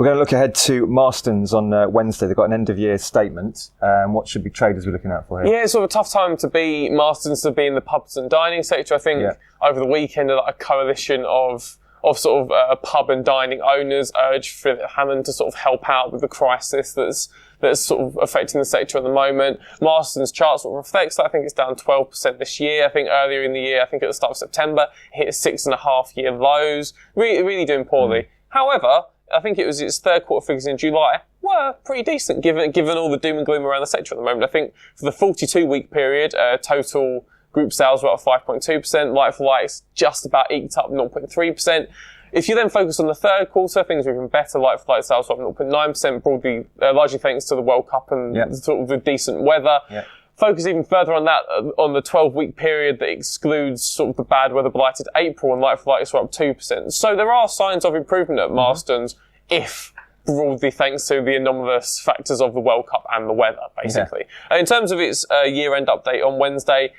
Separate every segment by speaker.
Speaker 1: We're going to look ahead to Marston's on Wednesday. They've got an end-of-year statement. What should be traders we're looking out for here?
Speaker 2: Yeah, it's sort of a tough time to be Marston's, to be in the pubs and dining sector. I think over the weekend, a coalition of sort of pub and dining owners urged Philip Hammond to sort of help out with the crisis that's sort of affecting the sector at the moment. Marston's chart sort of reflects that. I think it's down 12% this year. I think earlier in the year, I think at the start of September, it hit 6.5-year lows. Really doing poorly. However, I think it was its third quarter figures in July were pretty decent given all the doom and gloom around the sector at the moment. I think for the 42-week period, total group sales were up 5.2%, like-for-likes just about eked up 0.3%. If you then focus on the third quarter, things were even better. Like-for-like sales were up 0.9%, broadly, largely thanks to the World Cup and sort of the decent weather. Yeah. Focus even further on that, on the 12-week period that excludes sort of the bad weather blighted April, and like-for-likes were up 2%. So there are signs of improvement at Marston's, if broadly thanks to the anomalous factors of the World Cup and the weather, basically. Yeah. In terms of its year-end update on Wednesday,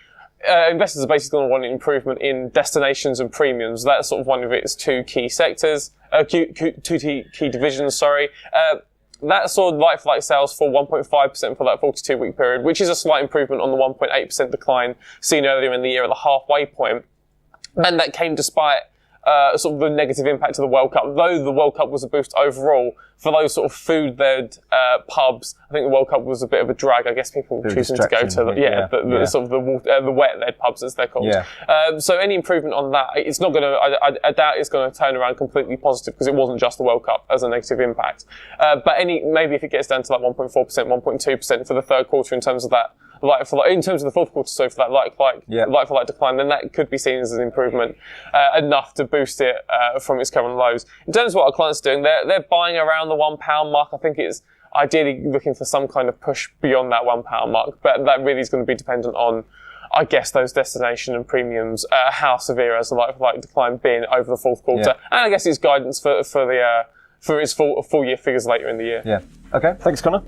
Speaker 2: investors are basically going to want an improvement in destinations and premiums. That's sort of one of its two key sectors, two key divisions, sorry. That saw like-for-like sales fall 1.5% for that 42-week period, which is a slight improvement on the 1.8% decline seen earlier in the year at the halfway point. And that came despite sort of the negative impact of the World Cup. Though the World Cup was a boost overall, for those sort of food-led pubs, I think the World Cup was a bit of a drag. I guess people choosing to go to the sort of the wet-led pubs, as they're called. Yeah. So any improvement on that, it's not going to. I doubt it's going to turn around completely positive, because it wasn't just the World Cup as a negative impact. But maybe if it gets down to like 1.4%, 1.2% for the third quarter in terms of that. In terms of the fourth quarter, so for that like-for-like decline, then that could be seen as an improvement enough to boost it from its current lows. In terms of what our clients are doing, they're buying around the £1 mark. I think it's ideally looking for some kind of push beyond that £1 mark, but that really is going to be dependent on, I guess, those destination and premiums, how severe has the like-for-like decline been over the fourth quarter, and I guess its guidance for its full year figures later in the year.
Speaker 1: Yeah. Okay. Thanks, Connor.